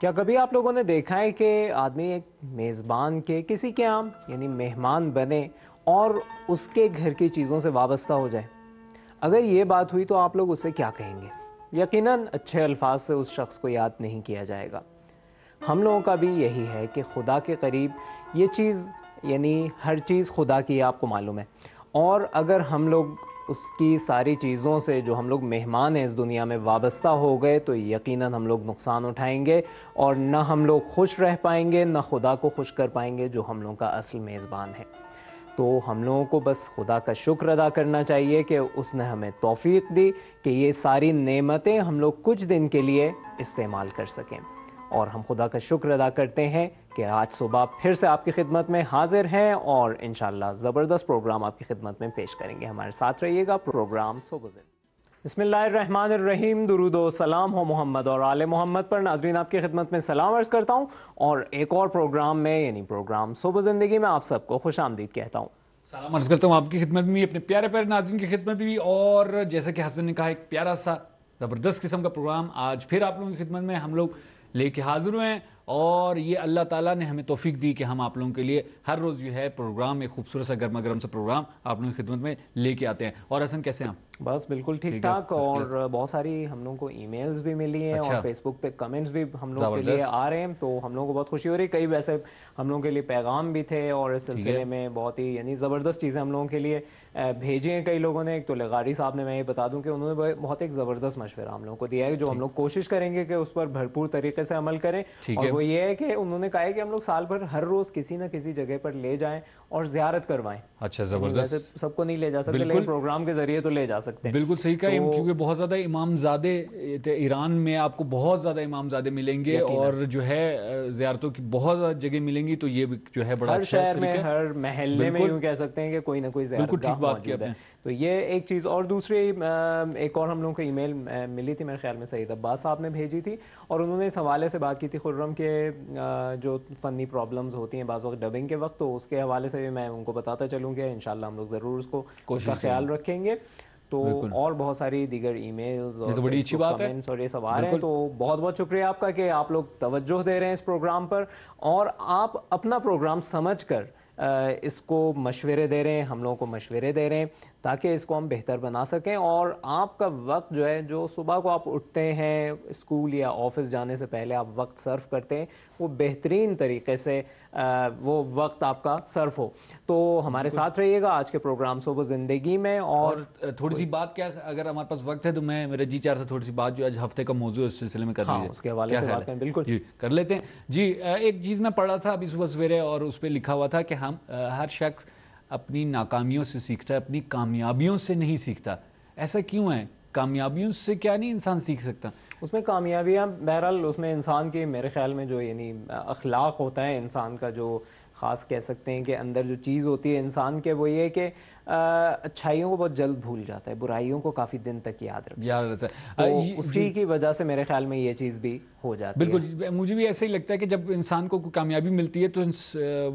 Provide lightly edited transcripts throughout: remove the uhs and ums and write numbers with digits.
کیا کبھی آپ لوگوں نے دیکھا ہے کہ آدمی ایک میزبان کے کسی کے یہاں یعنی مہمان بنے اور اس کے گھر کی چیزوں سے وابستہ ہو جائے؟ اگر یہ بات ہوئی تو آپ لوگ اسے کیا کہیں گے؟ یقیناً اچھے الفاظ سے اس شخص کو یاد نہیں کیا جائے گا۔ ہم لوگوں کا بھی یہی ہے کہ خدا کے قریب یہ چیز یعنی ہر چیز خدا کی ہے، آپ کو معلوم ہے، اور اگر ہم لوگ اس کی ساری چیزوں سے جو ہم لوگ مہمان ہیں اس دنیا میں وابستہ ہو گئے تو یقیناً ہم لوگ نقصان اٹھائیں گے، اور نہ ہم لوگ خوش رہ پائیں گے، نہ خدا کو خوش کر پائیں گے جو ہم لوگوں کا اصل میزبان ہے۔ تو ہم لوگوں کو بس خدا کا شکر ادا کرنا چاہیے کہ اس نے ہمیں توفیق دی کہ یہ ساری نعمتیں ہم لوگ کچھ دن کے لیے استعمال کر سکیں، اور ہم خدا کا شکر ادا کرتے ہیں کہ آج صبح پھر سے آپ کی خدمت میں حاضر ہیں اور انشاءاللہ زبردست پروگرام آپ کی خدمت میں پیش کریں گے۔ ہمارے ساتھ رہیے گا، پروگرام صبح زندگی۔ بسم اللہ الرحمن الرحیم، درود و سلام ہو محمد اور آل محمد پر۔ ناظرین، آپ کی خدمت میں سلام عرض کرتا ہوں اور ایک اور پروگرام میں یعنی پروگرام صبح زندگی میں آپ سب کو خوش آمدید کہتا ہوں۔ سلام عرض کرتا ہوں آپ کی خدمت میں بھی، اپنے پیارے پیارے ناظرین کی خدمت میں بھی، اور جیسا کہ حسن نے کہا ایک پیارا سا زبردست قسم کا پروگرام آج پھر آپ لوگوں کی خدمت میں ہم لوگ لے کے حاضر ہوئے ہیں، اور یہ اللہ تعالیٰ نے ہمیں توفیق دی کہ ہم آپ لوگوں کے لیے ہر روز جو ہے پروگرام، ایک خوبصورت سا گرما گرم سا پروگرام آپ لوگوں کی خدمت میں لے کے آتے ہیں۔ اور حسن کیسے ہیں آپ؟ بس بالکل ٹھیک ٹھاک، اور بہت ساری ہم لوگوں کو ای میلز بھی ملی ہیں اور فیس بک پہ کمنٹس بھی ہم لوگ کے لیے آ رہے ہیں، تو ہم لوگوں کو بہت خوشی ہو رہی ہے۔ کئی ویسے ہم لوگوں کے لیے پیغام بھی تھے اور اس سلسلے میں بہت ہی یعنی زبردست چیزیں ہم لوگوں کے لیے بھیجی ہیں کئی لوگوں نے۔ ایک تو لغاری صاحب نے، میں یہ بتا دوں کہ انہوں نے بہت ایک زبردست مشورہ ہم لوگوں کو دیا ہے جو ہم لوگ کوشش کریں گے کہ اس پر بھرپور طریقے سے عمل کریں، اور وہ یہ ہے کہ انہوں نے کہا ہے کہ ہم لوگ سال بھر ہر روز کسی نہ کسی جگہ پر لے جائیں اور زیارت کروائیں۔ اچھا، زبردست۔ ویسے سب کو نہیں لے جا سکتے لیکن پروگرام کے ذریعے تو لے جا سکتے ہیں۔ بالکل صحیح کہا، کیونکہ بہت زیادہ امام زادے ایران میں آپ کو بہت زیادہ امام زادے ملیں گے، اور جو ہے زیارتوں کی بہت زیادہ جگہ ملیں گی، تو یہ جو ہے بڑا ہر شہر میں، ہر محلے میں یوں کہہ سکتے ہیں کہ کوئی نہ کوئی زیارتگاہ موجود ہے، تو یہ ایک چیز۔ اور دوسری ایک اور ہم لوگوں کو ای میل ملی تھی، میرے خیال میں سعید عباس صاحب نے بھیجی تھی، اور انہوں نے اس حوالے سے بات کی تھی خرم کے جو فنی پرابلمز ہوتی ہیں بعض وقت ڈبنگ کے وقت، تو اس کے حوالے سے بھی میں ان کو بتاتا چلوں کہ انشاءاللہ ہم لوگ ضرور اس کا خیال رکھیں گے۔ تو اور بہت ساری دیگر ای میلز اور کمنٹس اور یہ سب آ رہے ہیں، تو بہت بہت شکریہ آپ کا کہ آپ لوگ توجہ دے رہے ہیں اس پروگرام پر، اور آپ اپنا پروگرام سمجھ کر اس کو مشورے دے رہے ہیں، ہم لوگوں کو مشورے دے رہے ہیں تاکہ اس کو ہم بہتر بنا سکیں، اور آپ کا وقت جو ہے، جو صبح کو آپ اٹھتے ہیں اسکول یا آفس جانے سے پہلے آپ وقت صرف کرتے ہیں، وہ بہترین طریقے سے وہ وقت آپ کا صرف ہو۔ تو ہمارے ساتھ رہیے گا آج کے پروگرام صبح زندگی میں۔ اور تھوڑی سی بات، کیا اگر ہمارے پاس وقت ہے تو میرا جی چاہ رہا تھا تھوڑی سی بات جو آج ہفتے کا موضوع ہے اس سلسلے میں کر لیجیے، اس کے حوالے سے بات کریں، بالکل جی کر لیتے ہیں۔ جی، ایک چیز میں پڑھ رہا تھا ابھی صبح سویرے، اور اس پہ لکھا ہوا تھا کہ ہم ہر شخص اپنی ناکامیوں سے سیکھتا ہے، اپنی کامیابیوں سے نہیں سیکھتا۔ ایسا کیوں ہے؟ کامیابیوں سے کیا نہیں انسان سیکھ سکتا؟ اس میں کامیابیاں بہرحال اس میں انسان کے میرے خیال میں جو یعنی اخلاق ہوتا ہے انسان کا، جو خاص کہہ سکتے ہیں کہ اندر جو چیز ہوتی ہے انسان کے، وہ یہ کہ اچھائیوں کو بہت جلد بھول جاتا ہے، برائیوں کو کافی دن تک یاد رہتا ہے، تو اسی کی وجہ سے میرے خیال میں یہ چیز بھی ہو جاتی ہے۔ بالکل، مجھے بھی ایسا ہی لگتا ہے کہ جب انسان کو کامیابی ملتی ہے تو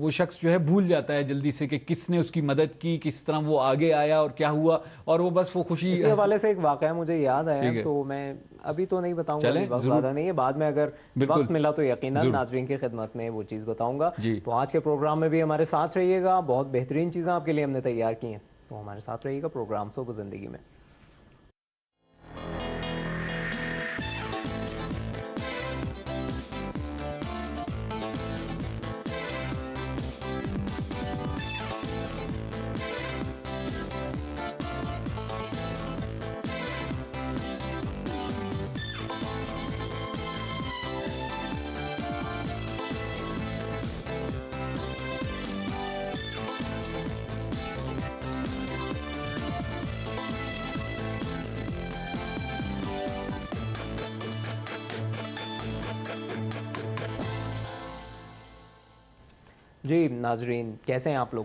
وہ شخص جو ہے بھول جاتا ہے جلدی سے کہ کس نے اس کی مدد کی، کس طرح وہ آگے آیا اور کیا ہوا، اور وہ بس وہ خوشی۔ اسی حوالے سے ایک واقعہ مجھے یاد آیا، تو میں ابھی تو نہیں بتاؤں گا، وقت زیادہ نہیں ہے، بعد میں اگر وقت ملا تو یقیناً ناظرین کی خدمت میں وہ چیز بتاؤں گا۔ تو آج کے پروگرام میں بھی ہمارے ساتھ رہیے گا، بہت بہترین چیزیں آپ کے لیے ہم نے تیار کی ہیں، تو ہمارے ساتھ رہیے گا پروگرام صبح زندگی میں۔ جی ناظرین، کیسے ہیں آپ لوگ؟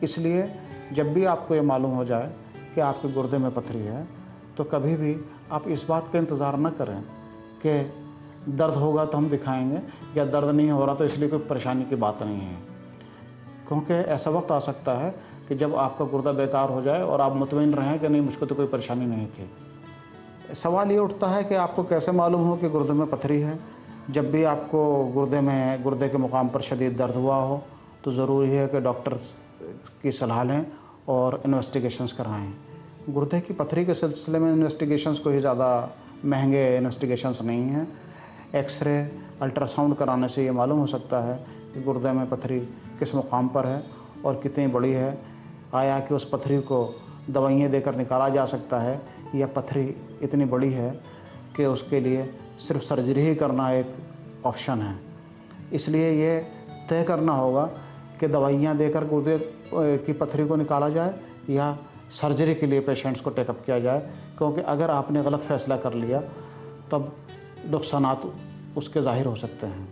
اس لیے جب بھی آپ کو یہ معلوم ہو جائے کہ آپ کے گردے میں پتھری ہے تو کبھی بھی آپ اس بات کا انتظار نہ کریں کہ درد ہوگا تو ہم دکھائیں گے یا درد نہیں ہو رہا تو اس لیے کوئی پریشانی کی بات نہیں ہے، کیونکہ ایسا وقت آ سکتا ہے کہ جب آپ کا گردہ بیکار ہو جائے اور آپ مطمئن رہیں کہ نہیں مجھ کو تو کوئی پریشانی نہیں تھی۔ سوال یہ اٹھتا ہے کہ آپ کو کیسے معلوم ہو کہ گردے میں پتھری ہے؟ جب بھی آپ کو گردے کے مقام پر شدید درد ہوا ہو تو ضروری ہے کہ ڈاکٹر کی صلاح لیں اور انویسٹیگیشنز کرائیں۔ گردے کی پتھری کے سلسلے میں انویسٹیگیشنز کوئی زیادہ مہنگے انویسٹیگیشنز نہیں ہیں۔ ایکس رے، الٹرا ساؤنڈ کرانے سے یہ معلوم ہو سکتا ہے کہ گردے میں پتھری کس مقام پر ہے اور کتنی بڑی ہے، آیا کہ اس پتھری کو دوائیاں دے کر نکالا جا سکتا ہے یا پتھری اتنی بڑی ہے کہ اس کے لیے صرف سرجری ہی کرنا ایک آپشن ہے۔ اس لیے یہ طے کرنا ہوگا کہ دوائیاں دے کر گردے کی پتھری کو نکالا جائے یا سرجری کے لیے پیشنٹس کو ٹیک اپ کیا جائے، کیونکہ اگر آپ نے غلط فیصلہ کر لیا تب نقصانات اس کے ظاہر ہو سکتے ہیں۔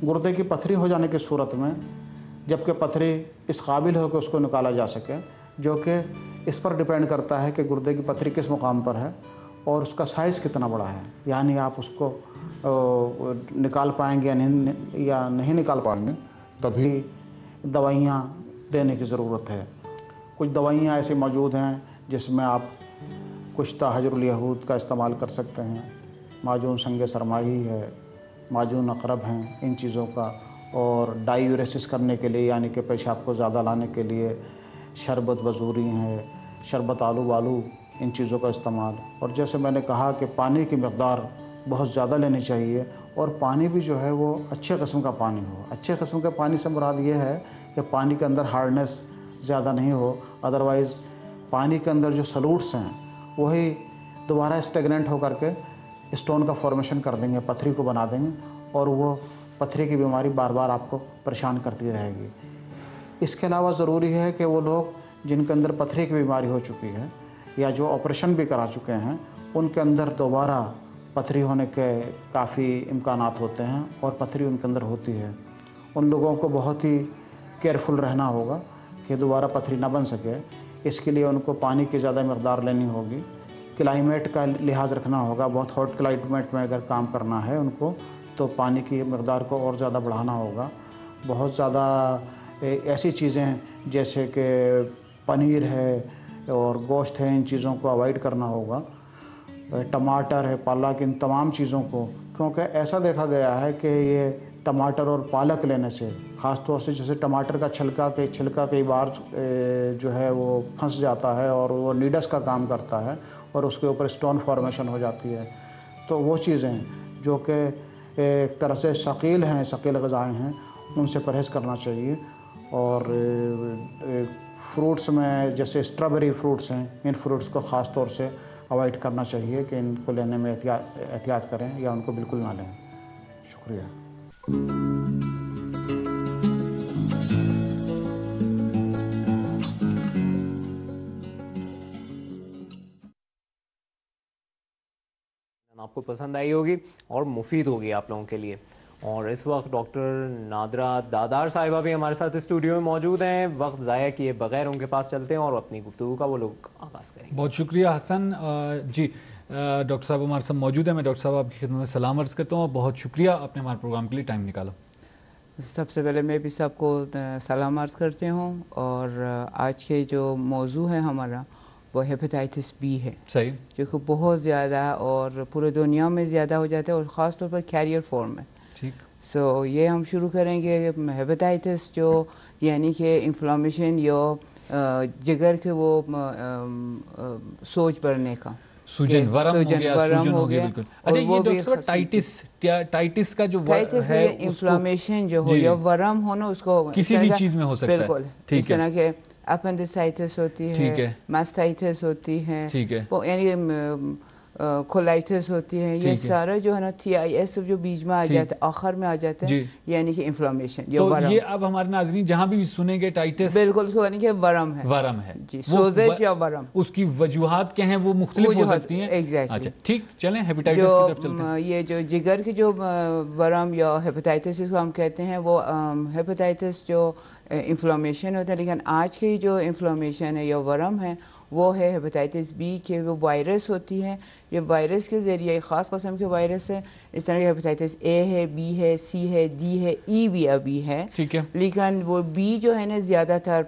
گردے کی پتھری ہو جانے کی صورت میں جبکہ پتھری اس قابل ہو کہ اس کو نکالا جا سکے، جو کہ اس پر ڈیپینڈ کرتا ہے کہ گردے کی پتھری کس مقام پر ہے اور اس کا سائز کتنا بڑا ہے، یعنی آپ اس کو نکال پائیں گے یا نہیں نکال پائیں گے، تبھی دوائیاں دینے کی ضرورت ہے۔ کچھ دوائیاں ایسی موجود ہیں جس میں آپ کشتہ حجر الیہود کا استعمال کر سکتے ہیں، معجون سنگ سرمائی ہے، معجون اقرب ہیں، ان چیزوں کا، اور ڈائیوریسس کرنے کے لیے یعنی کہ پیشاب کو زیادہ لانے کے لیے شربت بزوری ہے، شربت آلو والو، ان چیزوں کا استعمال۔ اور جیسے میں نے کہا کہ پانی کی مقدار بہت زیادہ لینی چاہیے، اور پانی بھی جو ہے وہ اچھے قسم کا پانی ہو۔ اچھے قسم کے پانی سے مراد یہ ہے کہ پانی کے اندر ہارڈنیس زیادہ نہیں ہو، ادروائز پانی کے اندر جو سلوٹس ہیں وہی دوبارہ اسٹیگننٹ ہو کر کے اسٹون کا فارمیشن کر دیں گے، پتھری کو بنا دیں گے، اور وہ پتھری کی بیماری بار بار آپ کو پریشان کرتی رہے گی۔ اس کے علاوہ ضروری ہے کہ وہ لوگ جن کے اندر پتھری کی بیماری ہو چکی ہے یا جو آپریشن بھی کرا چکے ہیں، ان کے اندر دوبارہ پتھری ہونے کے کافی امکانات ہوتے ہیں اور پتھری ان کے اندر ہوتی ہے، ان لوگوں کو بہت ہی کیئرفل رہنا ہوگا کہ دوبارہ پتھری نہ بن سکے۔ اس کے لیے ان کو پانی کی زیادہ مقدار لینی ہوگی، کلائمیٹ کا لحاظ رکھنا ہوگا، بہت ہاٹ کلائمیٹ میں اگر کام کرنا ہے ان کو تو پانی کی مقدار کو اور زیادہ بڑھانا ہوگا۔ بہت زیادہ ایسی چیزیں جیسے کہ پنیر ہے اور گوشت ہے، ان چیزوں کو اوائڈ کرنا ہوگا، ٹماٹر ہے، پالک، ان تمام چیزوں کو، کیونکہ ایسا دیکھا گیا ہے کہ یہ ٹماٹر اور پالک لینے سے، خاص طور سے جیسے ٹماٹر کا چھلکا کئی بار جو ہے وہ پھنس جاتا ہے اور وہ نیڈس کا کام کرتا ہے اور اس کے اوپر اسٹون فارمیشن ہو جاتی ہے، تو وہ چیزیں جو کہ ایک طرح سے ثقیل غذائیں ہیں، ان سے پرہیز کرنا چاہیے۔ اور فروٹس میں جیسے اسٹرابیری فروٹس ہیں، ان فروٹس کو خاص طور سے اوائڈ کرنا چاہیے کہ ان کو لینے میں احتیاط کریں یا ان کو بالکل نہ لیں۔ شکریہ۔ آپ کو پسند آئی ہوگی اور مفید ہوگی آپ لوگوں کے لیے۔ اور اس وقت ڈاکٹر نادرہ دادار صاحبہ بھی ہمارے ساتھ اسٹوڈیو میں موجود ہیں۔ وقت ضائع کیے بغیر ان کے پاس چلتے ہیں اور اپنی گفتگو کا وہ لوگ آغاز کریں گے۔ بہت شکریہ حسن جی۔ ڈاکٹر صاحب ہمارے ساتھ موجود ہیں، میں ڈاکٹر صاحب آپ کی خدمت میں سلام عرض کرتا ہوں اور بہت شکریہ آپ نے ہمارے پروگرام کے لیے ٹائم نکالا۔ سب سے پہلے میں بھی سب کو سلام عرض کرتے ہوں، اور آج کے جو موضوع ہے ہمارا وہ ہیپیٹائٹس بی ہے، صحیح، جو کہ بہت زیادہ اور پورے دنیا میں زیادہ ہو جاتا ہے اور خاص طور پر کیریئر فارم میں۔ ٹھیک، سو یہ ہم شروع کریں گے ہیپیٹائٹس جو یعنی کہ انفلامیشن یا جگر کے وہ سوج بڑھنے کا، سوجن ورم ہو گیا بالکل۔ اچھا یہ ڈاکٹر صاحب ٹائٹس کا جو ہے انفلامیشن جو ہو یا ورم ہونا، اس کو کسی بھی چیز میں ہو سکتا ہے، بالکل اس طرح کے اپنڈیسائٹس ہوتی ہے، ماسٹائٹس ہوتی ہے، ٹھیک ہے، یعنی کولائٹس ہوتی ہے، یہ سارا جو ہے نا TIS جو بیچ میں آ جاتا ہے، آخر میں آ جاتا ہے، یعنی کہ انفلامیشن یا ورم. تو یہ اب ہمارے ناظرین جہاں بھی سنیں گے ٹائٹس، بالکل اس کو یعنی کہ ورم ہے، ورم ہے جی، سوزش یا ورم. اس کی وجوہات کیا ہیں وہ مختلف ہو سکتی ہیں. ایگزیکٹلی. اچھا ٹھیک، چلیں ہیپیٹائٹس کی طرف چلتے ہیں. یہ جو جگر کی جو ورم یا ہیپیٹائٹس کو ہم کہتے ہیں، وہ ہیپیٹائٹس جو انفلامیشن ہوتا ہے، لیکن آج کی جو انفلامیشن ہے یا ورم ہے وہ ہے ہیپیٹائٹس بی کے. وہ وائرس ہوتی ہے، یہ وائرس کے ذریعے ایک خاص قسم کے وائرس ہے. اس طرح کے ہیپیٹائٹس اے ہے، بی ہے، سی ہے، ڈی ہے، ای بھی ابھی ہے. ٹھیک ہے. لیکن وہ بی جو ہے نا زیادہ تر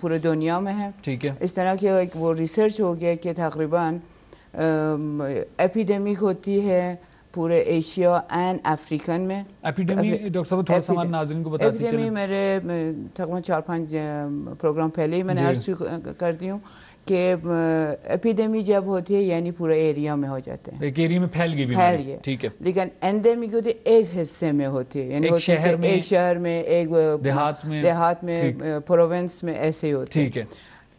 پورے دنیا میں ہے. ٹھیک ہے. اس طرح کے وہ ریسرچ ہو گیا کہ تقریباً ایپیڈیمک ہوتی ہے پورے ایشیا اینڈ افریقن میں. ایپیڈیمی ڈاکٹر صاحب تھوڑا سا ہمارے ناظرین کو بتاتے چلیں. ایپیڈیمی میرے تقریباً 4-5 پروگرام پہلے ہی میں نے عرض کر دی ہوں کہ ایپیڈیمی جب ہوتی ہے یعنی پورے ایریا میں ہو جاتے ہیں، ایک ایریا میں پھیل گئی بیماری. ٹھیک ہے. لیکن اینڈیمک ہوتی ہے ایک حصے میں ہوتی ہے، یعنی ایک شہر میں، ایک دیہات میں، پروونس میں، ایسے ہی ہوتی ہے. ٹھیک ہے.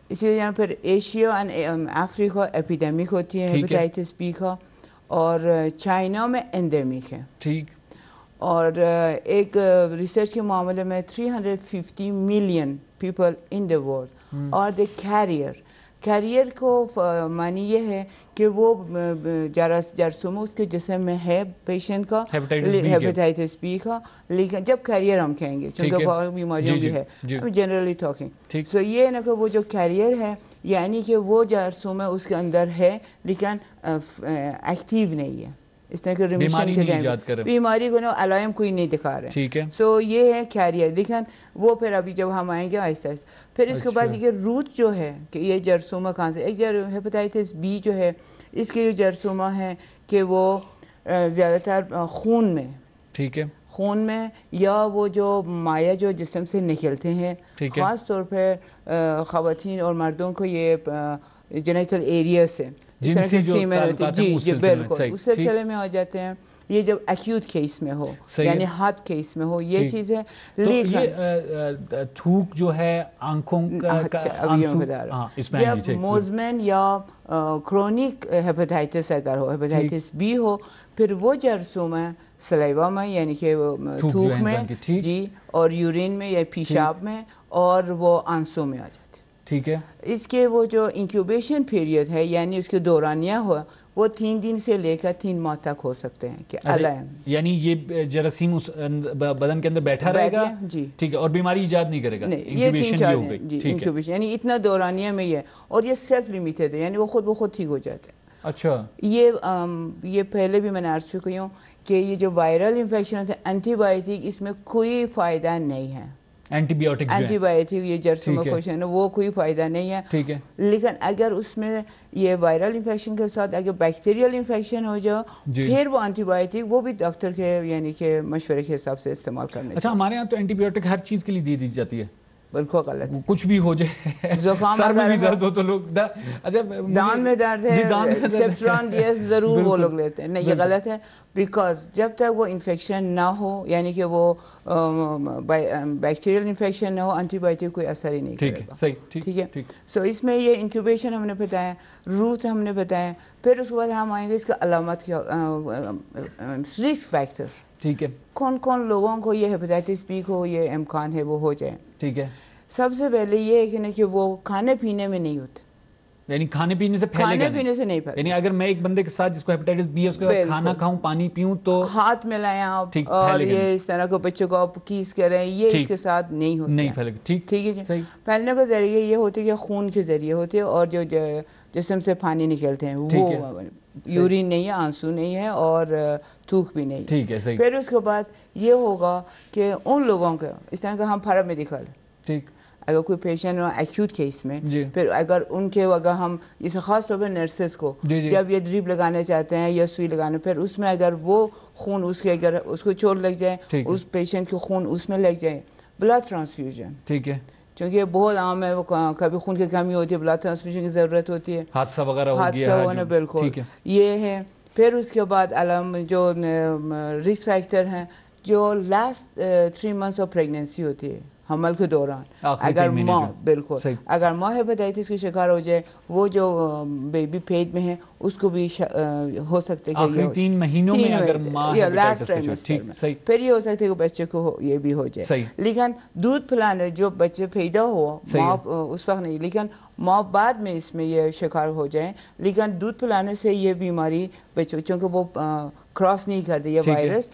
اسی لیے پھر ایشیا اینڈ افریقہ ایپیڈیمک ہوتی ہے ہیپیٹائٹس بی کا، اور چائنا میں اینڈیمک ہے. ٹھیک. اور ایک ریسرچ کے معاملے میں 350 million people in the world اور دے کیریئر کو معنی یہ ہے کہ وہ جراثیم اس کے جسم میں ہے پیشنٹ کا ہیپیٹائٹس بی کا، لیکن جب کیریئر ہم کہیں گے چونکہ بہت بیماریوں بھی ہے جنرلی ٹاکنگ، سو یہ نا کہ وہ جو کیریئر ہے یعنی کہ وہ جراثیم اس کے اندر ہے لیکن ایکٹیو نہیں ہے. اس طرح کے ریمیشن کے ٹائم بیماری کو نا علائم کوئی نہیں دکھا رہے. ٹھیک ہے. سو یہ ہے کیریئر، لیکن وہ پھر ابھی جب ہم آئیں گے آہستہ آہستہ پھر اس کے بعد یہ روٹ جو ہے کہ یہ جرثومہ کہاں سے. ایک ہیپیٹائٹس بی جو ہے اس کے جو جرثومہ ہے کہ وہ زیادہ تر خون میں، ٹھیک ہے، خون میں یا وہ جو مائع جو جسم سے نکلتے ہیں، خاص طور پہ خواتین اور مردوں کو یہ جینیٹل ایریا سے جس طرح کی سیمن ہوتی ہے، جی بالکل اس سلسلے میں آ جاتے ہیں. یہ جب ایکیوٹ کیس میں ہو یعنی ہاتھ کیس میں ہو یہ چیز ہے. لیکن تھوک جو ہے آنکھوں جب موزمن یا کرونک ہیپیٹائٹس اگر ہو، ہیپیٹائٹس بی ہو، پھر وہ جرثومہ سلیوا میں یعنی کہ تھوک میں، جی، اور یورین میں یا پیشاب میں، اور وہ آنسوں میں آ جاتے. ٹھیک ہے. اس کے وہ جو انکیوبیشن پیریڈ ہے یعنی اس کے دورانیہ ہوا وہ 3 دن سے لے کر 3 ماہ تک ہو سکتے ہیں کہ علائم، یعنی یہ جراثیم اس بدن کے اندر بیٹھا رہے گا. جی ٹھیک ہے. اور بیماری ایجاد نہیں کرے گا. انکیوبیشن ہو گئی. جی انکیوبیشن یعنی اتنا دورانیہ میں ہے اور یہ سیلف لیمیٹڈ ہے یعنی وہ خود بخود ٹھیک ہو جاتا ہے. اچھا. یہ پہلے بھی میں نے عرض چکی ہوں کہ یہ جو وائرل انفیکشن ہوتے ہیں اینٹی بایوٹک اس میں کوئی فائدہ نہیں ہے. اینٹی بایوٹک یہ جرثومہ کوشن وہ کوئی فائدہ نہیں ہے. ٹھیک ہے. لیکن اگر اس میں یہ وائرل انفیکشن کے ساتھ اگر بیکٹیریل انفیکشن ہو جائے پھر وہ اینٹی بایوٹک وہ بھی ڈاکٹر کے یعنی کہ مشورے کے حساب سے استعمال کرنے. اچھا ہمارے یہاں تو اینٹی بایوٹک ہر چیز کے لیے دی جاتی ہے. بالکل غلط. کچھ بھی ہو جائے، زکام سر میں بھی درد ہو تو لوگ اچھا دان میں درد ہے سیپٹران ڈی ایس ضرور وہ لوگ لیتے ہیں. نہیں یہ غلط ہے، بیکاز جب تک وہ انفیکشن نہ ہو یعنی کہ وہ بیکٹیریل انفیکشن نہ ہو اینٹی بایوٹک کوئی اثر ہی نہیں کرے گا. ٹھیک ہے. سو اس میں یہ انکیوبیشن ہم نے بتایا، روٹ ہم نے بتایا، پھر اس کے بعد ہم آئیں گے اس کا علامات کیا، رسک فیکٹر. ٹھیک ہے. کون کون لوگوں کو یہ ہیپیٹائٹس بی کو یہ امکان ہے وہ ہو جائے. ٹھیک ہے. سب سے پہلے یہ ہے کہ وہ کھانے پینے میں نہیں ہوتے، یعنی کھانے پینے سے پھیلے گا، کھانے پینے سے نہیں پھیلے. یعنی اگر میں ایک بندے کے ساتھ جس کو ہیپیٹائٹس بی ہے اس کے کھانا کھاؤں پانی پیوں تو ہاتھ ملائیں آپ اور یہ اس طرح کو بچوں کو آپ کیس کریں، یہ اس کے ساتھ نہیں ہوتا، نہیں پھیلے گا. ٹھیک ہے جی. پھیلنے کا ذریعہ یہ ہوتے کہ خون کے ذریعے ہوتے ہیں اور جو جسم سے پانی نکلتے ہیں وہ یورین نہیں ہے، آنسو نہیں ہے اور تھوک بھی نہیں. ٹھیک ہے. پھر اس کے بعد یہ ہوگا کہ ان لوگوں کا اس طرح کا ہم پیرامیڈیکل، ٹھیک، اگر کوئی پیشنٹ ہو ایکیوٹ کیس میں، پھر اگر ان کے اگر ہم اس خاص طور پہ نرسز کو جب یہ ڈریپ لگانے چاہتے ہیں یا سوئی لگانے، پھر اس میں اگر وہ خون اس کے اگر اس کو چوٹ لگ جائے اس پیشنٹ کو خون اس میں لگ جائے، بلڈ ٹرانسفیوژن. ٹھیک ہے. چونکہ یہ بہت عام ہے، کبھی خون کی کمی ہوتی ہے بلڈ ٹرانسفیوژن کی ضرورت ہوتی ہے، حادثہ وغیرہ ہونا. بالکل یہ ہے. پھر اس کے بعد جو رسک فیکٹر ہیں جو لاسٹ 3 months آف پریگنینسی ہوتی ہے، حمل کے دوران آخری اگر 3 مہینے ماں جو۔ بالکل صحیح۔ اگر ماں ہیپاٹائٹس کا شکار ہو جائے وہ جو بیبی پیٹ میں ہے اس کو بھی ہو سکتا ہے کہ آخری 3 مہینوں میں اگر ماں لاسٹ ہیپاٹائٹس کا ٹھیک صحیح پھر یہ ہو سکتا ہے کہ بچے کو یہ بھی ہو جائے صحیح۔ لیکن دودھ پلانے جو بچے پیدا ہوا ماں اس وقت نہیں لیکن ماں بعد میں اس میں یہ شکار ہو جائیں لیکن دودھ پلانے سے یہ بیماری بچوں چونکہ وہ کراس نہیں کرتے یہ وائرس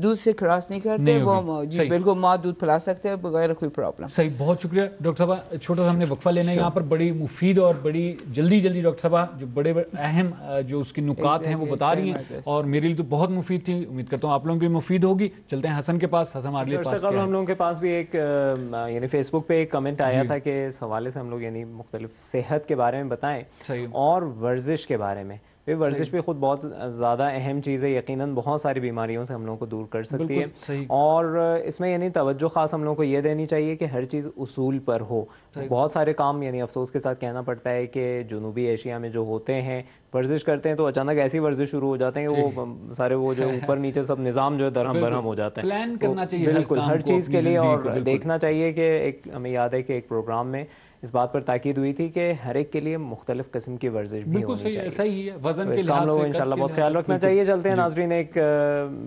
دودھ سے کراس نہیں کرتے وہ جی بالکل ماں دودھ پلا سکتے ہیں بغیر کوئی پرابلم. صحیح. بہت شکریہ ڈاکٹر صاحب. چھوٹا سا ہم نے وقفہ لینا ہے یہاں پر. بڑی مفید اور بڑی جلدی ڈاکٹر صاحب جو بڑے اہم جو اس کے نکات ہیں وہ بتا رہی ہیں اور میرے لیے تو بہت مفید تھی. امید کرتا ہوں آپ لوگوں کی مفید ہوگی. چلتے ہیں حسن کے پاس. حسن ہمارے لیے پاس کیا ہے؟ ہم لوگوں کے پاس بھی ایک یعنی فیس بک پہ ایک کمنٹ آیا تھا کہ اس حوالے سے ہم لوگ یعنی مختلف صحت کے بارے میں بتائیں اور ورزش کے بارے میں. ورزش بھی خود بہت زیادہ اہم چیز ہے. یقیناً بہت ساری بیماریوں سے ہم لوگوں کو دور کر سکتی ہے اور اس میں یعنی توجہ خاص ہم لوگوں کو یہ دینی چاہیے کہ ہر چیز اصول پر ہو. بہت سارے کام یعنی افسوس کے ساتھ کہنا پڑتا ہے کہ جنوبی ایشیا میں جو ہوتے ہیں ورزش کرتے ہیں تو اچانک ایسی ورزش شروع ہو جاتے ہیں کہ وہ سارے وہ جو اوپر نیچے سب نظام جو ہے درہم برہم ہو جاتا ہے. پلان کرنا چاہیے بالکل ہر چیز کے لیے اور دیکھنا چاہیے کہ ایک ہمیں یاد ہے کہ ایک پروگرام میں اس بات پر تاکید ہوئی تھی کہ ہر ایک کے لیے مختلف قسم کی ورزش بھی ہونی چاہیے. ایسا ہی ہے وزن کے لحاظ سے انشاءاللہ بہت خیال رکھنا چاہیے. چلتے ہیں ناظرین ایک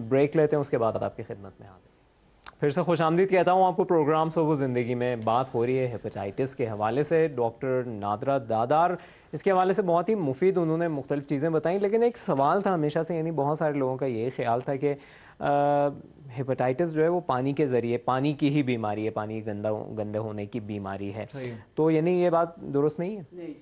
بریک لیتے ہیں اس کے بعد آپ کی خدمت میں حاضر. پھر سے خوش آمدید کہتا ہوں آپ کو. پروگرام صبح زندگی میں بات ہو رہی ہے ہیپاٹائٹس کے حوالے سے. ڈاکٹر نادرہ دادار اس کے حوالے سے بہت ہی مفید انہوں نے مختلف چیزیں بتائیں. لیکن ایک سوال تھا ہمیشہ سے یعنی بہت سارے لوگوں کا یہ خیال تھا کہ ہیپاٹائٹس جو ہے وہ پانی کے ذریعے پانی کی ہی بیماری ہے. پانی گندے ہونے کی بیماری ہے. تو یعنی یہ بات درست نہیں ہے؟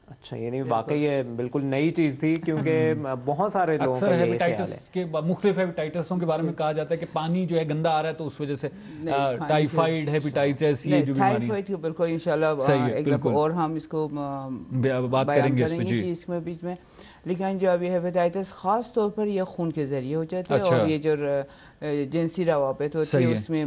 اچھا یعنی واقعی یہ بالکل نئی چیز تھی کیونکہ بہت سارے لوگوں کا یہ خیال ہے. کے مختلف ہیپاٹائٹسوں کے بارے میں کہا جاتا ہے کہ پانی جو ہے گندا آ رہا ہے تو اس وجہ سے ٹائیفائڈ ہیپاٹائٹس یہ جو بیماری ٹائیفائڈ کی بالکل انشاءاللہ اور ہم اس کو بات کریں گے اس میں بیچ میں. لیکن جو ابھی ہیپاٹائٹس خاص طور پر یہ خون کے ذریعے ہو جاتے ہیں اور یہ جو جنسی روابط ہوتی ہے اس میں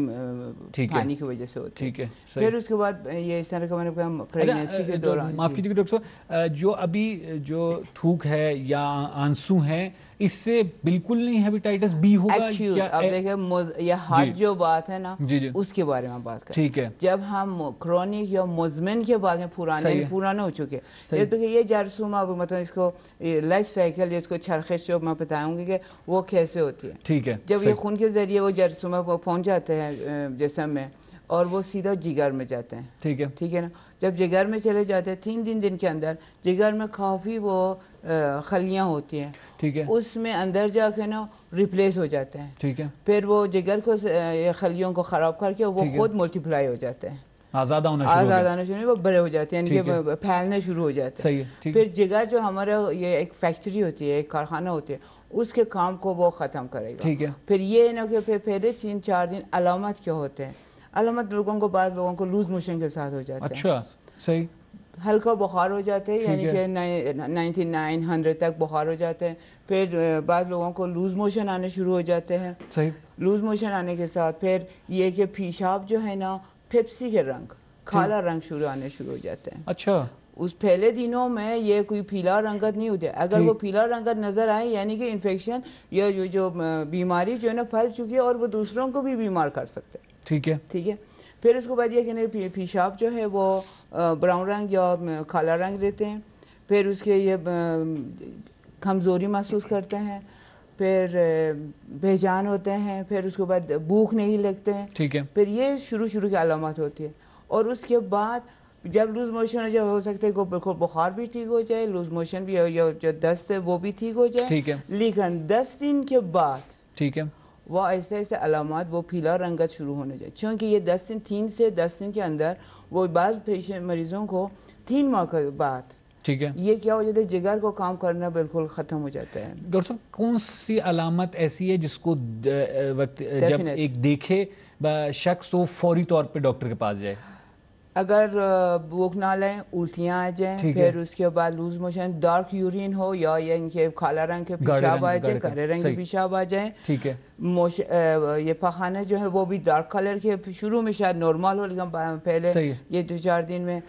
پانی کی وجہ سے ہوتی ہے. پھر اس کے بعد یہ اس طرح کا میں نے کہا پریگنینسی کے دوران. معاف کیجیے ڈاکٹر صاحب جو ابھی جو تھوک ہے یا آنسو ہے اس سے بالکل نہیں ہیپاٹائٹس بی ہوگا. اب دیکھیں یہ ہارٹ جو بات ہے نا اس کے بارے میں بات کریں. ٹھیک ہے. جب ہم کرونک یا مزمن کے بارے میں پرانے ہو چکے یہ جرثومہ مطلب اس کو لائف سائیکل اس کو چھرخش جو میں بتاؤں گی کہ وہ کیسے ہوتی ہے. ٹھیک ہے. جب یہ خون کے ذریعے وہ جرثومہ پہنچ جاتے ہیں جسم میں اور وہ سیدھا جگر میں جاتے ہیں. ٹھیک ہے نا. جب جگر میں چلے جاتے ہیں 3 دن کے اندر جگر میں کافی وہ خلیاں ہوتی ہیں. ٹھیک ہے. اس میں اندر جا کے نا ریپلیس ہو جاتے ہیں. ٹھیک ہے. پھر وہ جگر کو خلیوں کو خراب کر کے وہ خود ملٹیپلائی ہو جاتے ہیں. آزاد آنا شروع وہ بڑے ہو جاتے ہیں یعنی کہ پھیلنے شروع ہو جاتے ہیں. پھر جگر جو ہمارا یہ ایک فیکٹری ہوتی ہے ایک کارخانہ ہوتی ہے اس کے کام کو وہ ختم کرے گا. ٹھیک ہے. پھر یہ نا کہ پہلے 3-4 دن علامات کیا ہوتے ہیں. علامت بعض لوگوں کو لوز موشن کے ساتھ ہو جاتے ہیں. اچھا صحیح. ہلکا بخار ہو جاتے ہیں یعنی کہ 99-100 تک بخار ہو جاتے ہیں. پھر بعض لوگوں کو لوز موشن آنے شروع ہو جاتے ہیں. صحیح. لوز موشن آنے کے ساتھ پھر یہ کہ پیشاب جو ہے نا پیپسی کے رنگ کالا رنگ آنے شروع ہو جاتے ہیں. اچھا. اس پہلے دنوں میں یہ کوئی پیلا رنگت نہیں ہوتے. اگر وہ پیلا رنگت نظر آئے یعنی کہ انفیکشن یا جو بیماری جو ہے نا پھیل چکی ہے اور وہ دوسروں کو بھی بیمار کر سکتے ہیں. ٹھیک ہے. پھر اس کے بعد یہ کہ پیشاب جو ہے وہ براؤن رنگ یا کالا رنگ رہتے ہیں. پھر اس کے یہ کمزوری محسوس کرتے ہیں. پھر بےجان ہوتے ہیں. پھر اس کے بعد بھوک نہیں لگتے ہیں. ٹھیک ہے. پھر یہ شروع کی علامات ہوتی ہے. اور اس کے بعد جب لوز موشن ہو سکتے ہیں بالکل بخار بھی ٹھیک ہو جائے لوز موشن بھی یا جو دست ہے وہ بھی ٹھیک ہو جائے. ٹھیک ہے. لیکن 10 دن کے بعد ٹھیک ہے وہ ایسے علامات وہ پیلا رنگت شروع ہونے جائے. چونکہ یہ 3 سے 10 دن کے اندر وہ بعض مریضوں کو 3 ماہ کے بعد ٹھیک ہے یہ کیا ہو جاتا ہے جگر کو کام کرنا بالکل ختم ہو جاتا ہے. ڈاکٹر صاحب کون سی علامت ایسی ہے جس کو جب ایک دیکھے شخص وہ فوری طور پہ ڈاکٹر کے پاس جائے؟ اگر بھوک نہ لیں الٹیاں آ جائیں پھر اس کے بعد لوز موشن ڈارک یورین ہو یا ان کے کالا رنگ کے پیشاب آ جائے گہرے رنگ کے پیشاب آ جائیں. ٹھیک ہے. یہ پخانے جو ہے وہ بھی ڈارک کلر کے شروع میں شاید نارمل ہو لیکن پہلے یہ 2-4 دن میں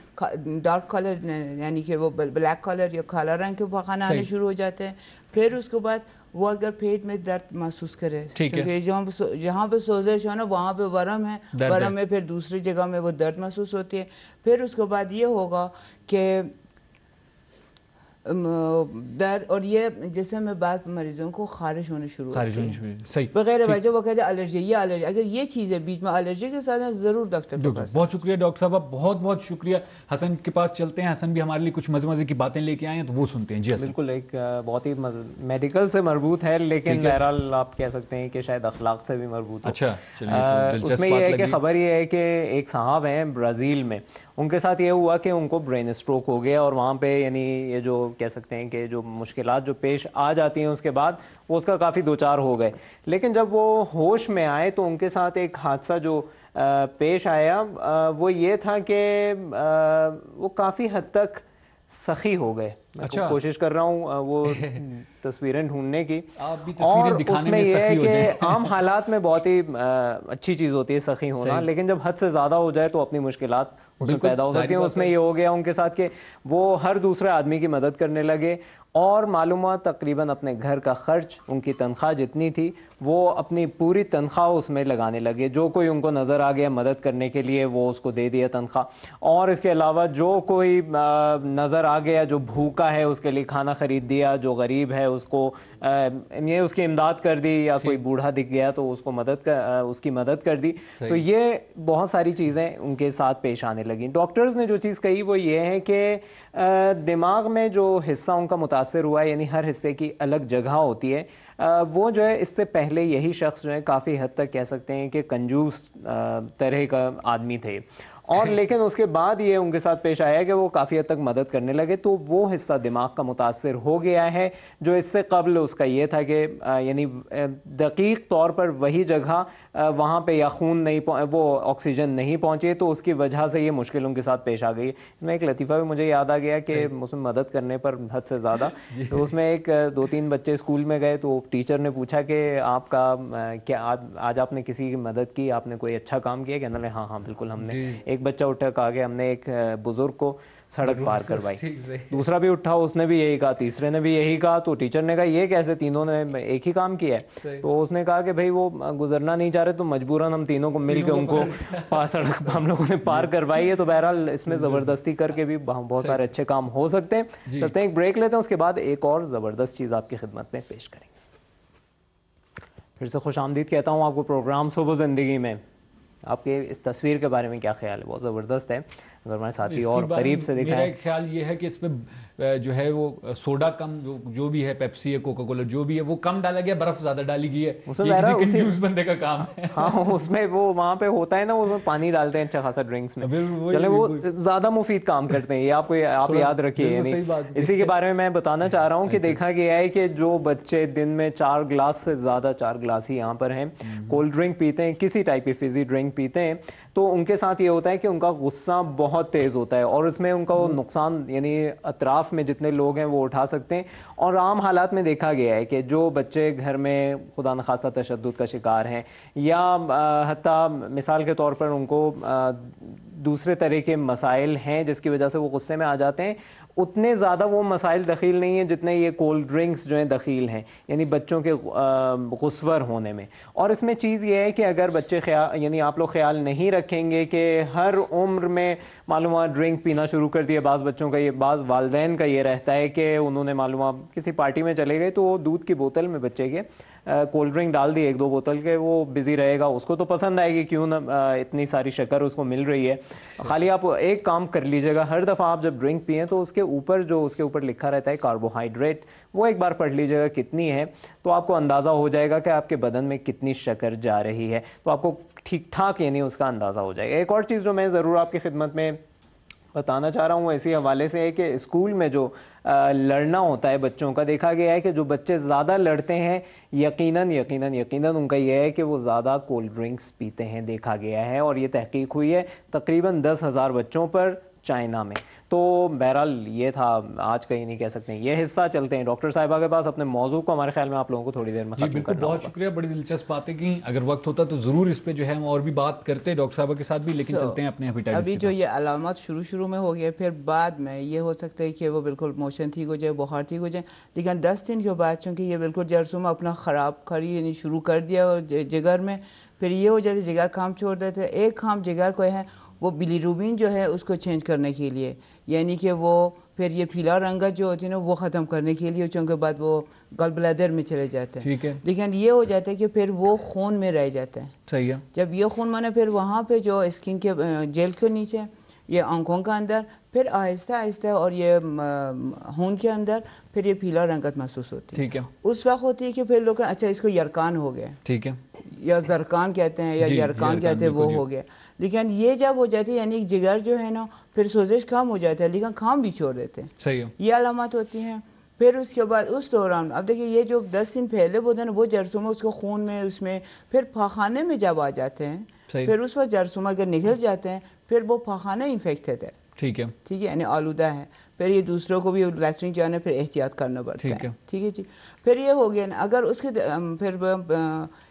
ڈارک کلر یعنی کہ وہ بلیک کلر یا کالا رنگ کے پخانے آنے شروع ہو جاتے ہیں. پھر اس کے بعد وہ اگر پیٹ میں درد محسوس کرے، ٹھیک ہے، کیونکہ جہاں پہ سوزش ہے نا وہاں پہ ورم ہے، ورم میں پھر دوسری جگہ میں وہ درد محسوس ہوتی ہے. پھر اس کے بعد یہ ہوگا کہ درد، اور یہ جیسے میں بعض مریضوں کو خارش ہونے شروع ہوتی ہے صحیح بغیر وجہ، وہ کہتے ہیں الرجی، یہ الرجی، اگر یہ چیزیں بیچ میں الرجی کے ساتھ ہیں ضرور ڈاکٹر کے پاس. بہت شکریہ ڈاکٹر صاحب، بہت بہت شکریہ. حسن کے پاس چلتے ہیں، حسن بھی ہمارے لیے کچھ مزے مزے کی باتیں لے کے آئے ہیں تو وہ سنتے ہیں. جی حسن. بالکل، ایک بہت ہی میڈیکل سے مربوط ہے لیکن بہرحال آپ کہہ سکتے ہیں کہ شاید اخلاق سے بھی مربوط ہے. اچھا، اس میں یہ ہے کہ خبر یہ ہے کہ ایک صاحب ہیں برازیل میں، ان کے ساتھ یہ ہوا کہ ان کو برین اسٹروک ہو گیا، اور وہاں پہ یعنی یہ جو کہہ سکتے ہیں کہ جو مشکلات جو پیش آ جاتی ہیں اس کے بعد وہ اس کا کافی دوچار ہو گئے. لیکن جب وہ ہوش میں آئے تو ان کے ساتھ ایک حادثہ جو پیش آیا وہ یہ تھا کہ وہ کافی حد تک سخی ہو گئے. میں کوشش کر رہا ہوں وہ تصویریں ڈھونڈنے کی، اور اس میں یہ ہے کہ عام حالات میں بہت ہی اچھی چیز ہوتی ہے سخی ہونا، لیکن جب حد سے زیادہ ہو جائے تو اپنی مشکلات اس میں پیدا ہو سکتی ہیں. اس میں یہ ہو گیا ان کے ساتھ کہ وہ ہر دوسرے آدمی کی مدد کرنے لگے، اور معلومات تقریباً اپنے گھر کا خرچ، ان کی تنخواہ جتنی تھی وہ اپنی پوری تنخواہ اس میں لگانے لگے. جو کوئی ان کو نظر آ گیا مدد کرنے کے لیے وہ اس کو دے دیا تنخواہ، اور اس کے علاوہ جو کوئی نظر آ گیا جو بھوکا ہے اس کے لیے کھانا خرید دیا، جو غریب ہے اس کو یہ اس کی امداد کر دی، یا کوئی بوڑھا دکھ گیا تو اس کو اس کی مدد کر دی. تو یہ بہت ساری چیزیں ان کے ساتھ پیش آنے لگیں. ڈاکٹرز نے جو چیز کہی وہ یہ ہے کہ دماغ میں جو حصہ ان کا متاثر ہوا ہے، یعنی ہر حصے کی الگ جگہ ہوتی ہے، وہ جو ہے اس سے پہلے یہی شخص جو ہے کافی حد تک کہہ سکتے ہیں کہ کنجوس طرح کا آدمی تھے، اور لیکن اس کے بعد یہ ان کے ساتھ پیش آیا کہ وہ کافی حد تک مدد کرنے لگے، تو وہ حصہ دماغ کا متاثر ہو گیا ہے جو اس سے قبل اس کا یہ تھا کہ یعنی دقیق طور پر وہی جگہ وہاں پہ یا خون نہیں وہ آکسیجن نہیں پہنچی، تو اس کی وجہ سے یہ مشکل ان کے ساتھ پیش آ گئی. اس میں ایک لطیفہ بھی مجھے یاد آ گیا کہ اس میں مدد کرنے پر حد سے زیادہ، تو اس میں ایک 2-3 بچے اسکول میں گئے تو ٹیچر نے پوچھا کہ آپ کا کیا آج آپ نے کسی کی مدد کی، آپ نے کوئی اچھا کام کیا؟ کہنے لگے ہاں بالکل ہم نے. ایک بچہ اٹھا کہا کہ ہم نے ایک بزرگ کو سڑک پار کروائی. دوسرا بھی اٹھا، اس نے بھی یہی کہا، تیسرے نے بھی یہی کہا. تو ٹیچر نے کہا یہ کیسے، تینوں نے ایک ہی کام کیا ہے؟ تو اس نے کہا کہ بھائی وہ گزرنا نہیں چاہ رہے تو مجبوراً ہم تینوں کو مل کے ان کو سڑک ہم لوگوں نے پار کروائی ہے. تو بہرحال اس میں زبردستی کر کے بھی بہت سارے اچھے کام ہو سکتے ہیں. چلتے ہیں ایک بریک لیتے ہیں، اس کے بعد ایک اور زبردست چیز آپ کی خدمت میں پیش کریں گے. پھر سے خوش آمدید کہتا ہوں آپ کو پروگرام صبح زندگی میں. آپ کے اس تصویر کے بارے میں کیا خیال ہے؟ بہت زبردست ہے، اگر ہمارے ساتھی اور قریب سے دکھائیں. میرا خیال یہ ہے کہ اس میں جو ہے وہ سوڈا کم، جو بھی ہے پیپسی ہے، کوکا کولا جو بھی ہے وہ کم ڈالا گیا، برف زیادہ ڈالی گئی ہے. یہ کسی کنجوس بندے کا کام ہے. ہاں اس میں وہ وہاں پہ ہوتا ہے نا، اس میں پانی ڈالتے ہیں اچھا خاصا ڈرنکس میں، چلے وہ زیادہ مفید کام کرتے ہیں. یہ آپ یاد رکھیے. اسی کے بارے میں میں بتانا چاہ رہا ہوں کہ دیکھا گیا ہے کہ جو بچے دن میں 4 گلاس سے زیادہ، 4 گلاس ہی یہاں پر ہیں، کولڈ ڈرنک پیتے ہیں، کسی ٹائپ کی فزی ڈرنک پیتے ہیں، تو ان کے ساتھ یہ ہوتا ہے کہ ان کا غصہ بہت تیز ہوتا ہے، اور اس میں ان کا وہ نقصان یعنی اطراف میں جتنے لوگ ہیں وہ اٹھا سکتے ہیں. اور عام حالات میں دیکھا گیا ہے کہ جو بچے گھر میں خدا نخواستہ تشدد کا شکار ہیں، یا حتیٰ مثال کے طور پر ان کو دوسرے طرح کے مسائل ہیں جس کی وجہ سے وہ غصے میں آ جاتے ہیں، اتنے زیادہ وہ مسائل دخیل نہیں ہیں جتنے یہ کولڈ ڈرنکس جو ہیں دخیل ہیں، یعنی بچوں کے غصور ہونے میں. اور اس میں چیز یہ ہے کہ اگر بچے یعنی آپ لوگ خیال نہیں رکھیں گے کہ ہر عمر میں معلومات ڈرنک پینا شروع کر دیا. بعض بچوں کا یہ، بعض والدین کا یہ رہتا ہے کہ انہوں نے معلومات کسی پارٹی میں چلے گئے تو دودھ کی بوتل میں بچے کے کولڈ ڈرنک ڈال دی 1-2 بوتل کے، وہ بزی رہے گا، اس کو تو پسند آئے گی، کیوں نہ اتنی ساری شکر اس کو مل رہی ہے. خالی آپ ایک کام کر لیجیے گا، ہر دفعہ آپ جب ڈرنک پئیں تو اس کے اوپر لکھا رہتا ہے کاربوہائیڈریٹ، وہ ایک بار پڑھ لیجیے گا کتنی ہے، تو آپ کو اندازہ ہو جائے گا کہ آپ کے بدن میں کتنی شکر جا رہی ہے، تو آپ کو ٹھیک ٹھاک یعنی اس کا اندازہ ہو جائے گا. ایک اور چیز جو میں ضرور آپ کی خدمت میں بتانا چاہ رہا ہوں اسی حوالے سے ہے کہ اسکول میں جو لڑنا ہوتا ہے بچوں کا، دیکھا گیا ہے کہ جو بچے زیادہ لڑتے ہیں یقیناً ان کا یہ ہے کہ وہ زیادہ کولڈ ڈرنکس پیتے ہیں، دیکھا گیا ہے. اور یہ تحقیق ہوئی ہے تقریباً 10,000 بچوں پر چائنا میں. تو بہرحال یہ تھا آج کا ہی نہیں کہہ سکتے ہیں یہ حصہ. چلتے ہیں ڈاکٹر صاحبہ کے پاس اپنے موضوع کو ہمارے خیال میں آپ لوگوں کو تھوڑی دیر میں جی ختم بالکل، کرنا بہت ہوگا. شکریہ، بڑی دلچسپ باتیں کی. اگر وقت ہوتا تو ضرور اس پہ جو ہے ہم اور بھی بات کرتے ڈاکٹر صاحبہ کے ساتھ بھی، لیکن چلتے ہیں اپنے ہیپیٹائٹس ابھی جو یہ علامات شروع میں ہو گئے، پھر بعد میں یہ ہو سکتا ہے کہ وہ بالکل موشن ٹھیک ہو جائے، بخار ٹھیک ہو جائے، لیکن 10 دن کے بعد چونکہ یہ بالکل جرثومہ اپنا خراب کری یعنی شروع کر دیا اور جگر میں، پھر یہ ہو جاتی جگر کام چھوڑ دیتے. ایک کام جگر کو ہے وہ بلیروبین جو ہے اس کو چینج کرنے کے لیے، یعنی کہ وہ پھر یہ پیلا رنگت جو ہوتی ہے نا وہ ختم کرنے کے لیے، چونکہ بعد وہ گل بلیڈر میں چلے جاتے ہیں. ٹھیک ہے، لیکن یہ ہو جاتا ہے کہ پھر وہ خون میں رہ جاتے ہیں. صحیح ہے. جب یہ خون مانے پھر وہاں پہ جو اسکن کے جیل کے نیچے، یہ آنکھوں کا اندر، پھر آہستہ آہستہ اور یہ ہون کے اندر پھر یہ پیلا رنگت محسوس ہوتی ہے. ٹھیک ہے، اس وقت ہوتی ہے کہ پھر لوگ اچھا اس کو یرکان ہو گیا، ٹھیک ہے، یا زرکان کہتے ہیں یا جی، یرکان کہتے ہیں، بالکل وہ جی. ہو گیا. لیکن یہ جب ہو جاتی ہے یعنی جگر جو ہے نا پھر سوزش کم ہو جاتا ہے لیکن کام بھی چھوڑ دیتے ہیں. صحیح ہے. یہ علامات ہوتی ہیں. پھر اس کے بعد اس دوران اب دیکھیں یہ جو 10 دن پہلے ہوتے ہیں نا وہ جرثومہ اس کو خون میں اس میں پھر پاخانے میں جب آ جاتے ہیں، صحیح. پھر اس وقت جرثومہ اگر نکل جاتے ہیں پھر وہ پاخانہ انفیکٹڈ ہے. ٹھیک ہے، ٹھیک ہے، یعنی آلودہ ہے. پھر یہ دوسروں کو بھی لیٹرین جانے پھر احتیاط کرنا پڑتا ٹھیک ہے. ہے. ٹھیک ہے جی. پھر یہ ہو گیا نا اگر اس کے پھر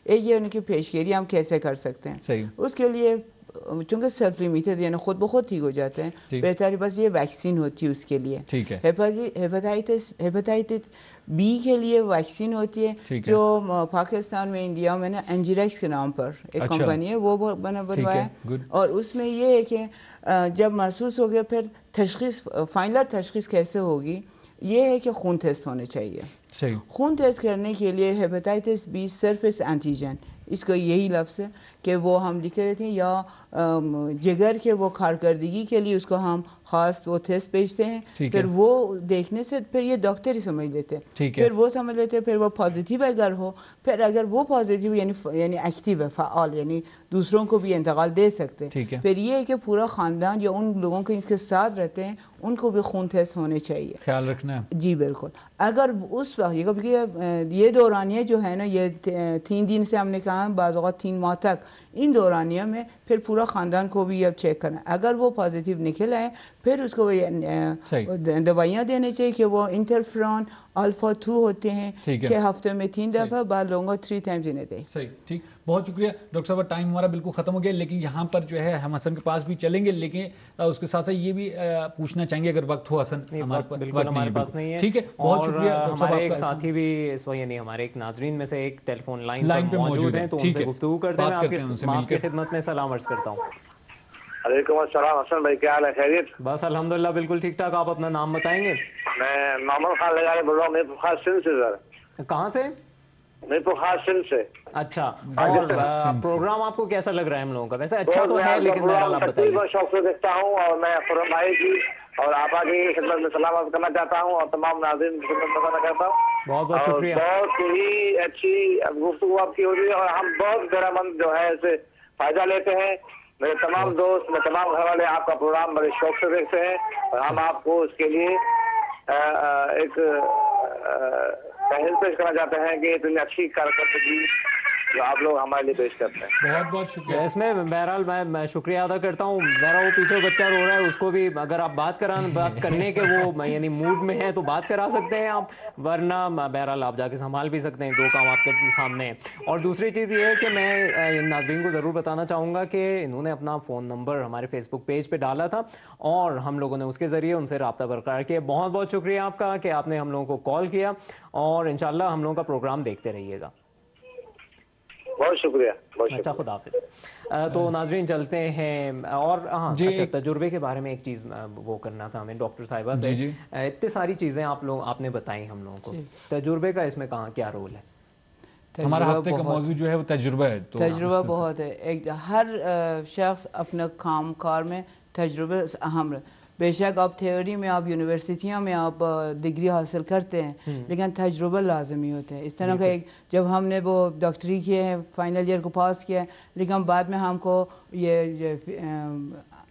ایک یہ ان کی پیشگیری ہم کیسے کر سکتے ہیں. صحیح. اس کے لیے چونکہ سیلف لیمیٹڈ یعنی خود بخود ٹھیک ہو جاتے ہیں، جی. بہتر بس یہ ویکسین ہوتی ہے اس کے لیے. ٹھیک ہے، ہیپاٹائٹس بی کے لیے ویکسین ہوتی ہے ٹھیک ہے. جو پاکستان میں انڈیا میں نا انجیریکس کے نام پر ایک اچھا. کمپنی ہے وہ ٹھیک بنوایا ہے، ہے. گڈ. اور اس میں یہ ہے کہ جب محسوس ہو گیا پھر تشخیص فائنل تشخیص کیسے ہوگی، یہ ہے کہ خون ٹیسٹ ہونے چاہیے. صحیح. خون ٹیسٹ کرنے کے لیے ہیپاٹائٹس بی سرفیس اینٹیجن، اس کا یہی لفظ ہے کہ وہ ہم لکھ دیتے ہیں، یا جگر کے وہ کارکردگی کے لیے اس کو ہم خاص وہ ٹیسٹ بھیجتے ہیں. ٹھیک ہے. پھر وہ دیکھنے سے پھر یہ ڈاکٹر ہی سمجھ لیتے ہیں. ٹھیک ہے. پھر وہ سمجھ لیتے ہیں، پھر وہ پازیٹیو اگر ہو، پھر اگر وہ پازیٹیو یعنی ایکٹیو ہے، فعال، یعنی دوسروں کو بھی انتقال دے سکتے ہیں. ٹھیک ہے. پھر یہ ہے کہ پورا خاندان یا ان لوگوں کے اس کے ساتھ رہتے ہیں ان کو بھی خون ٹیسٹ ہونے چاہیے. خیال رکھنا ہے. جی بالکل. اگر اس وقت یہ دورانیہ جو ہے نا یہ 3 دن سے ہم نے کہا بعض اوقات 3 ماہ تک، ان دورانیہ میں پھر پورا خاندان کو بھی اب چیک کرنا. اگر وہ پازیٹیو نکل آئے پھر اس کو دوائیاں دینے چاہیے کہ وہ انٹرفرون الفا 2 ہوتے ہیں کہ ہفتے میں 3 دفعہ، بعض لوگوں کو 3 times انہیں دیں. صحیح. ٹھیک، بہت شکریہ ڈاکٹر صاحب. ٹائم ہمارا بالکل ختم ہو گیا، لیکن یہاں پر جو ہے ہم حسن کے پاس بھی چلیں گے، لیکن اس کے ساتھ ساتھ یہ بھی پوچھنا چاہیں گے اگر وقت ہو. حسن ہمارے پاس نہیں ہے. ٹھیک ہے، بہت شکریہ. ہمارے ایک ساتھی بھی اس وقت یعنی ہمارے ایک ناظرین میں سے ایک ٹیلی فون لائن پہ موجود ہیں، تو ان سے گفتگو کرتے ہیں. میں آپ کی خدمت میں سلام عرض کرتا ہوں. وعلیکم السلام. حسن بھائی کیا حال ہے؟ خیریت؟ بس الحمدللہ بالکل ٹھیک ٹھاک. آپ اپنا نام بتائیں گے؟ میں محمد خان لگا بول رہا ہوں، میرپور خاص سندھ سے. سر کہاں سے؟ میرپور خاص سندھ سے. اچھا. اور پروگرام آپ کو کیسا لگ رہا ہے ہم لوگوں کا؟ ویسے اچھا تو ہے لیکن بہرحال آپ بتائیے. بہت شوق سے دیکھتا ہوں اور میں خرم بھائی کی اور آپا کی خدمت میں سلام عرض کرنا چاہتا ہوں اور تمام ناظرین کی خدمت میں کرنا چاہتا ہوں. بہت بہت شکریہ. بہت ہی اچھی گفتگو آپ کی ہو رہی ہے اور ہم بہت گہرا مند جو ہے اسے فائدہ لیتے ہیں. میرے تمام دوست، میرے تمام گھر والے آپ کا پروگرام بڑے شوق سے دیکھتے ہیں اور ہم آپ کو اس کے لیے ایک تحریر پیش کرنا چاہتے ہیں کہ اتنی اچھی کارکردگی جو آپ لوگ ہمارے لیے پیش کرتے ہیں. بہت بہت شکریہ. اس میں بہرحال میں شکریہ ادا کرتا ہوں. بہرحال وہ پیچھے بچہ رو رہا ہے، اس کو بھی اگر آپ بات کرنے کے وہ یعنی موڈ میں ہیں تو بات کرا سکتے ہیں آپ، ورنہ بہرحال آپ جا کے سنبھال بھی سکتے ہیں. 2 کام آپ کے سامنے ہیں. اور دوسری چیز یہ ہے کہ میں ناظرین کو ضرور بتانا چاہوں گا کہ انہوں نے اپنا فون نمبر ہمارے فیس بک پیج پہ ڈالا تھا اور ہم لوگوں نے اس کے ذریعے ان سے رابطہ برقرار کیا. بہت بہت شکریہ آپ کا کہ آپ نے ہم لوگوں کو کال کیا اور انشاءاللہ ہم لوگوں کا پروگرام دیکھتے رہیے گا. بہت شکریہ. اچھا، خدا حافظ. تو ناظرین چلتے ہیں. اور ہاں اچھا، تجربے کے بارے میں ایک چیز وہ کرنا تھا ہمیں ڈاکٹر صاحبہ سے. اتنی ساری چیزیں آپ نے بتائی ہم لوگوں کو، تجربے کا اس میں کیا رول ہے؟ ہمارا ہفتے کا موضوع جو ہے وہ تجربہ ہے. تجربہ بہت ہے. ہر شخص اپنے کام کار میں تجربے اہم ہے. بے شک آپ تھیوری میں آپ یونیورسٹیوں میں آپ ڈگری حاصل کرتے ہیں لیکن تجربہ لازمی ہوتے ہیں. اس طرح کا جب ہم نے وہ ڈاکٹری کیے ہیں، فائنل ایئر کو پاس کیا ہے، لیکن بعد میں ہم کو یہ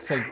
صحیح۔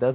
10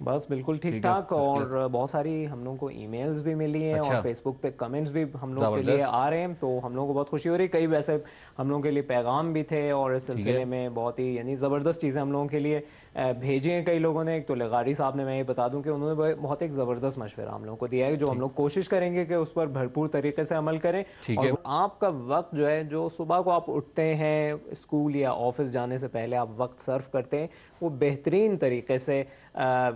بس بالکل ٹھیک ٹھیک ہے، ٹھاک، اس کے اور بہت ساری ہم لوگوں کو ای میلز بھی ملی ہیں اچھا۔ اور فیس بک پہ کمنٹس بھی ہم لوگوں کے لیے زبردست۔ آ رہے ہیں، تو ہم لوگوں کو بہت خوشی ہو رہی ہے. کئی ویسے ہم لوگوں کے لیے پیغام بھی تھے اور اس ٹھیک ہے۔ سلسلے میں بہت ہی یعنی زبردست چیزیں ہم لوگوں کے لیے بھیجی ہیں کئی لوگوں نے. ایک تو لغاری صاحب نے، میں یہ بتا دوں کہ انہوں نے بہت ایک زبردست مشورہ ہم لوگوں کو دیا ہے جو ہم لوگ کوشش کریں گے کہ اس پر بھرپور طریقے سے عمل کریں. ٹھیک اور ہے۔ آپ کا وقت جو ہے، جو صبح کو آپ اٹھتے ہیں اسکول یا آفس جانے سے پہلے آپ وقت صرف کرتے ہیں، وہ بہترین طریقے سے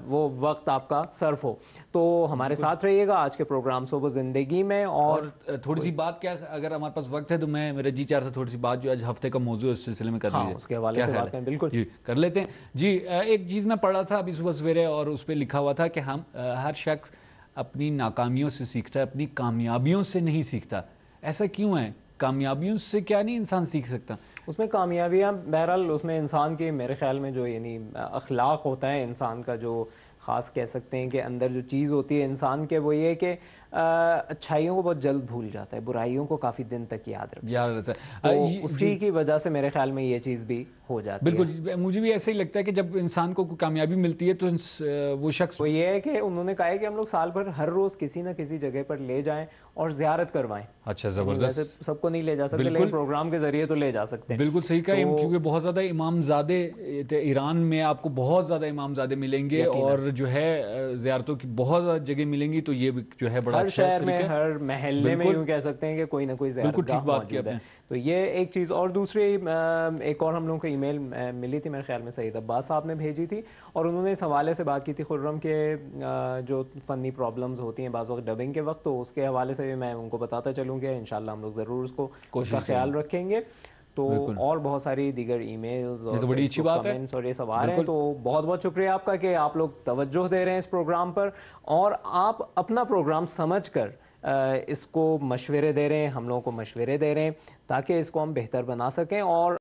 وہ وقت آپ کا صرف ہو. تو ہمارے ساتھ رہیے گا آج کے پروگرام صبح زندگی میں. اور تھوڑی سی بات کیا اگر ہمارے پاس وقت ہے تو میرا جی چاہ رہا تھا تھوڑی سی بات جو آج ہفتے کا موضوع ہے اس سلسلے میں کر ہاں لیجیے. اس کے حوالے سے بات کریں. بالکل جی کر لیتے ہیں. جی ایک چیز میں پڑھا تھا ابھی صبح سویرے اور اس پہ لکھا ہوا تھا کہ ہم ہر شخص اپنی ناکامیوں سے سیکھتا ہے، اپنی کامیابیوں سے نہیں سیکھتا. ایسا کیوں ہے؟ کامیابیوں سے کیا نہیں انسان سیکھ سکتا؟ اس میں کامیابیاں بہرحال اس میں انسان کے میرے خیال میں جو یعنی اخلاق ہوتا ہے انسان کا، جو خاص کہہ سکتے ہیں کہ اندر جو چیز ہوتی ہے انسان کے، وہ یہ کہ اچھائیوں کو بہت جلد بھول جاتا ہے، برائیوں کو کافی دن تک یاد رکھتا ہے. یاد رہتا ہے. تو اسی کی وجہ سے میرے خیال میں یہ چیز بھی ہو جاتی ہے. بالکل مجھے بھی ایسا ہی لگتا ہے کہ جب انسان کو کامیابی ملتی ہے تو وہ شخص وہ یہ ہے کہ انہوں نے کہا ہے کہ ہم لوگ سال بھر ہر روز کسی نہ کسی جگہ پر لے جائیں اور زیارت کروائیں. اچھا ویسے زبردست. سب کو نہیں لے جا سکتے بالکل. لیکن پروگرام کے ذریعے تو لے جا سکتے ہیں. بالکل صحیح کہا. کیونکہ بہت زیادہ امامزادے ایران میں آپ کو بہت زیادہ امامزادے ملیں گے اور جو ہے زیارتوں کی بہت زیادہ جگہ ملیں گی، تو یہ جو ہے بڑا ہر اچھا شہر میں ہر محلے میں یوں کہہ سکتے ہیں کہ کوئی نہ کوئی زیارت گاہ موجود ہے. تو یہ ایک چیز. اور دوسری ایک اور ہم لوگوں کو ای میل ملی تھی میرے خیال میں سعید عباس صاحب نے بھیجی تھی، اور انہوں نے اس حوالے سے بات کی تھی خرم کے جو فنی پرابلمز ہوتی ہیں بعض وقت ڈبنگ کے وقت، تو اس کے حوالے سے بھی میں ان کو بتاتا چلوں کہ انشاءاللہ ہم لوگ ضرور اس کا خیال رکھیں گے. تو اور بہت ساری دیگر ای میلز اور کمنٹس اور یہ سب آ رہے ہیں. تو بہت بہت شکریہ آپ کا کہ آپ لوگ توجہ دے رہے ہیں اس پروگرام پر، اور آپ اپنا پروگرام سمجھ کر اس کو مشورے دے رہے ہیں، ہم لوگوں کو مشورے دے رہے ہیں تاکہ اس کو ہم بہتر بنا سکیں. اور